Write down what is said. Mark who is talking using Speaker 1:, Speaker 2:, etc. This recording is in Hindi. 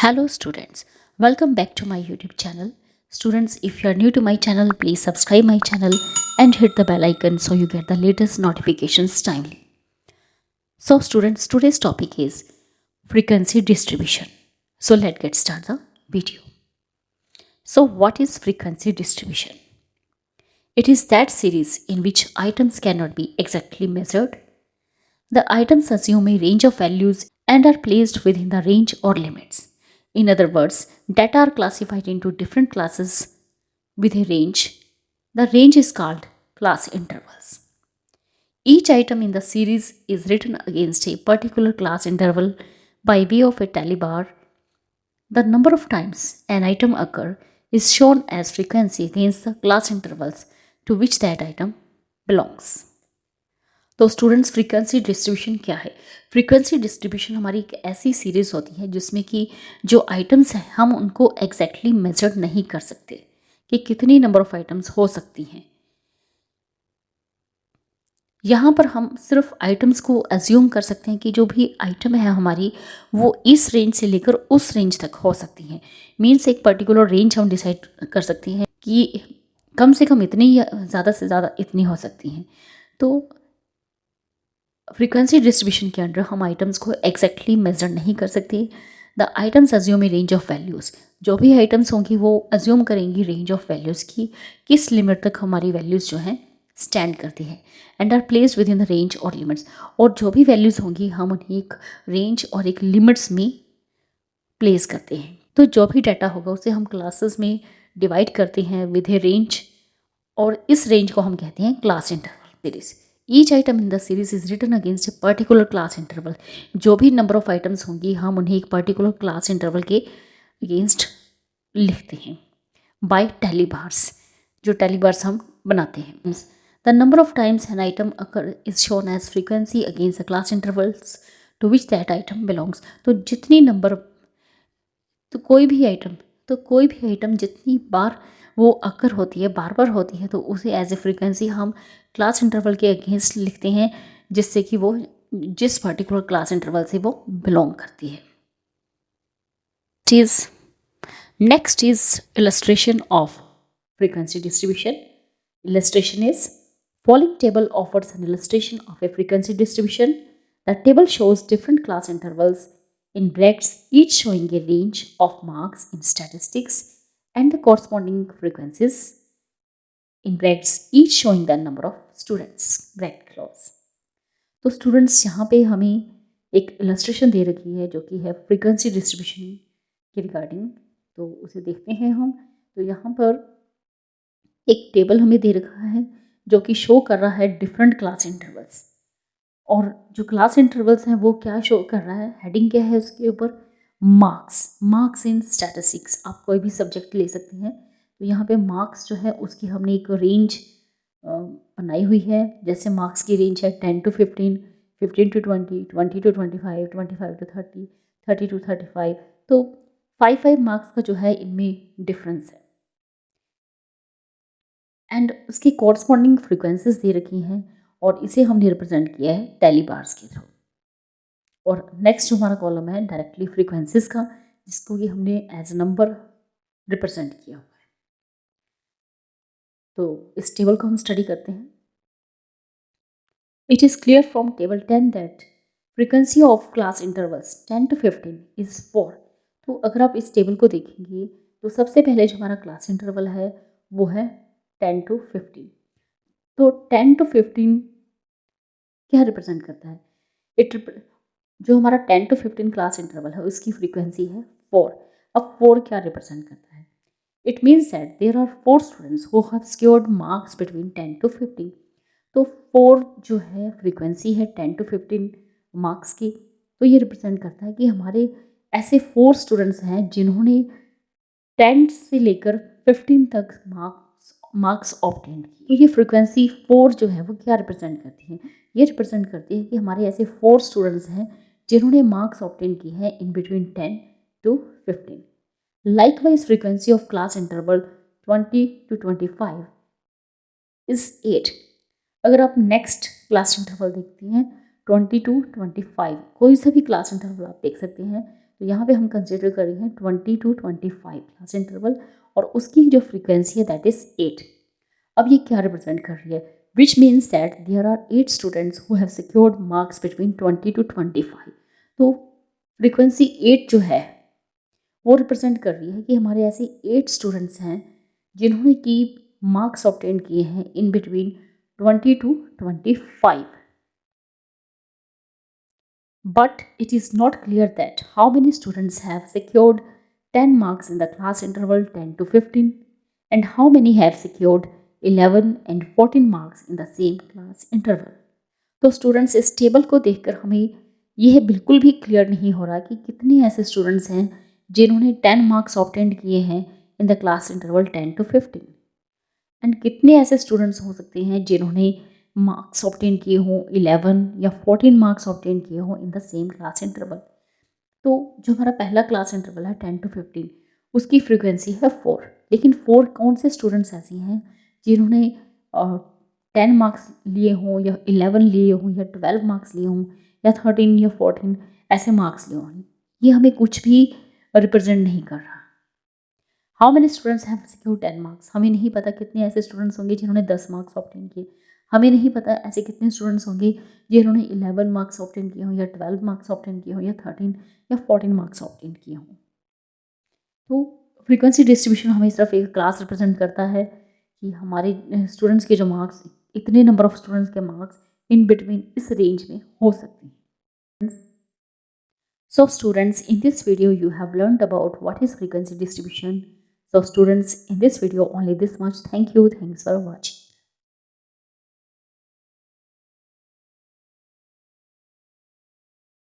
Speaker 1: Hello students, welcome back to my YouTube channel. Students, if you are new to my channel, please subscribe my channel and hit the bell icon so you get the latest notifications timely. So students, today's topic is frequency distribution. So let's get started the video. So what is frequency distribution? It is that series in which items cannot be exactly measured. The items assume a range of values and are placed within the range or limits. In other words, data are classified into different classes with a range. The range is called class intervals. Each item in the series is written against a particular class interval by way of a tally bar. The number of times an item occurs is shown as frequency against the class intervals to which that item belongs. तो स्टूडेंट्स फ्रीक्वेंसी डिस्ट्रीब्यूशन क्या है? फ्रीक्वेंसी डिस्ट्रीब्यूशन हमारी एक ऐसी सीरीज़ होती है जिसमें कि जो आइटम्स हैं हम उनको एग्जैक्टली मेजर नहीं कर सकते कि कितनी नंबर ऑफ आइटम्स हो सकती हैं. यहाँ पर हम सिर्फ आइटम्स को एज्यूम कर सकते हैं कि जो भी आइटम है हमारी वो इस रेंज से लेकर उस रेंज तक हो सकती हैं. मीन्स एक पर्टिकुलर रेंज हम डिसाइड कर सकते हैं कि कम से कम इतनी या ज़्यादा से ज़्यादा इतनी हो सकती हैं. तो फ्रीक्वेंसी डिस्ट्रीब्यूशन के अंडर हम आइटम्स को एग्जैक्टली मेजर नहीं कर सकते. The items assume A range of values. जो भी आइटम्स होंगी वो अज्यूम करेंगी रेंज ऑफ वैल्यूज़ की किस लिमिट तक हमारी वैल्यूज़ जो हैं स्टैंड करती है and are placed within the range और लिमिट्स. और जो भी वैल्यूज़ होंगी हम उन्हें एक रेंज और एक लिमिट्स में प्लेस करते हैं. तो जो भी डाटा होगा उसे हम क्लासेस में डिवाइड करते हैं विद ए रेंज और इस रेंज को हम कहते हैं class interval series. Each item in the series is written against a particular class interval. जो भी नंबर ऑफ आइटम्स होंगी हम उन्हें एक पर्टिकुलर क्लास इंटरवल के अगेंस्ट लिखते हैं बाय टैली बार्स. जो टैली बार्स हम बनाते हैं. The number of times an item occur is shown as frequency against the class intervals to which that item belongs. तो जितनी नंबर तो कोई भी आइटम जितनी बार वो अकर होती है बार बार होती है तो उसे एज ए फ्रीक्वेंसी हम क्लास इंटरवल के अगेंस्ट लिखते हैं जिससे कि वो जिस पर्टिकुलर क्लास इंटरवल से वो बिलोंग करती है. Next is illustration of frequency distribution. Illustration is following table offers an illustration of a frequency distribution. The table shows different class intervals in brackets, each showing a range of marks in statistics and the corresponding frequencies in brackets, each showing the number of students. Bracket close. तो स्टूडेंट्स यहाँ पे हमें एक इलस्ट्रेशन दे रखी है जो कि है फ्रीक्वेंसी डिस्ट्रीब्यूशन के रिगार्डिंग. तो उसे देखते हैं हम. तो यहाँ पर एक टेबल हमें दे रखा है जो कि शो कर रहा है डिफरेंट क्लास इंटरवल्स. और जो क्लास इंटरवल्स हैं वो क्या शो कर रहा है, हेडिंग क्या है उसके ऊपर, मार्क्स इन स्टैटिस्टिक्स. आप कोई भी सब्जेक्ट ले सकते हैं. तो यहाँ पे मार्क्स जो है उसकी हमने एक रेंज बनाई हुई है. जैसे मार्क्स की रेंज है 10 to 15, 15 to 20, 20 to 25, 25 to 30, 30 to 35. तो 5 मार्क्स का जो है इनमें डिफरेंस है एंड उसकी कॉरस्पॉन्डिंग फ्रीक्वेंसीज दे रखी हैं और इसे हमने रिप्रेजेंट किया है टैली बार्स के थ्रू. और नेक्स्ट जो हमारा कॉलम है डायरेक्टली फ्रीक्वेंसीज का जिसको कि हमने एज अ नंबर रिप्रेजेंट किया हुआ है. तो इस टेबल को हम स्टडी करते हैं. It is clear from table 10 that frequency of class intervals 10 to 15 is 4. तो अगर आप इस टेबल को देखेंगे तो सबसे पहले जो हमारा क्लास इंटरवल है वो है 10 to 15. तो 10 to 15 क्या रिप्रेजेंट करता है? जो हमारा 10 to 15 क्लास इंटरवल है उसकी फ्रीक्वेंसी है 4. अब 4 क्या रिप्रेजेंट करता है? It means that there are 4 students who have scored marks between 10 to 15. तो 4 जो है फ्रीक्वेंसी है 10 to 15 मार्क्स की. तो ये रिप्रेजेंट करता है कि हमारे ऐसे 4 स्टूडेंट्स हैं जिन्होंने 10 से लेकर 15 तक मार्क्स ऑब्टेन किए. तो ये फ्रीक्वेंसी 4 जो है वो क्या रिप्रेजेंट करती है? ये रिप्रेजेंट करती है कि हमारे ऐसे 4 स्टूडेंट्स हैं जिन्होंने मार्क्स ऑब्टेन किए हैं in between 10 to 15. Likewise, frequency of class interval 20 to 25 is 8. अगर आप नेक्स्ट क्लास इंटरवल देखते हैं 20 to 25, कोई सा भी क्लास इंटरवल आप देख सकते हैं तो यहाँ पे हम कंसिडर कर रहे हैं 20 to 25 क्लास इंटरवल, और उसकी जो फ्रीक्वेंसी है दैट इज 8। अब ये क्या रिप्रेजेंट कर रही है? Which means that there are 8 students who have secured marks between 20 to 25। तो फ्रीक्वेंसी 8 जो है वो रिप्रेजेंट कर रही है कि हमारे ऐसे 8 स्टूडेंट्स हैं जिन्होंने की मार्क्स ऑब्टेन किए हैं in between 20 to 25। But it is not clear that how many students have secured 10 marks in the class interval 10 to 15 and how many have secured 11 and 14 marks in the same class interval। तो स्टूडेंट्स इस टेबल को देखकर हमें यह बिल्कुल भी क्लियर नहीं हो रहा कि कितने ऐसे स्टूडेंट्स हैं जिन्होंने 10 मार्क्स ऑब्टेन किए हैं in the class interval 10 to 15 and कितने ऐसे स्टूडेंट्स हो सकते हैं जिन्होंने मार्क्स ऑब्टेन किए हों 11 या 14 मार्क्स ऑब्टेन किए हों in the same class interval. तो जो हमारा पहला क्लास इंटरवल है 10 to 15 उसकी फ्रीक्वेंसी है 4, लेकिन 4 कौन से स्टूडेंट्स ऐसे हैं जिन्होंने 10 मार्क्स लिए हों या 11 लिए हों या 12 मार्क्स लिए हों या 13 या 14 ऐसे मार्क्स लिए हों? ये हमें कुछ भी रिप्रेजेंट नहीं कर रहा। How many students have secured 10 marks, हमें नहीं पता कितने ऐसे स्टूडेंट्स होंगे जिन्होंने 10 मार्क्स ऑब्टेन किए। हमें नहीं पता ऐसे कितने स्टूडेंट्स होंगे जिन्होंने 11 मार्क्स ऑब्टेन किए हों या 12 मार्क्स ऑब्टेन किए हों या 13 या 14 मार्क्स ऑब्टेन किए हों। तो फ्रीक्वेंसी डिस्ट्रीब्यूशन हमें सिर्फ एक क्लास रिप्रेजेंट करता है कि हमारे स्टूडेंट्स के जो मार्क्स, इतने नंबर ऑफ स्टूडेंट्स के मार्क्स इन बिटवीन इस रेंज में हो सकते हैं। So students, in this video you have learned about what is frequency distribution. So students, in this video only this much. Thank you. Thanks for watching.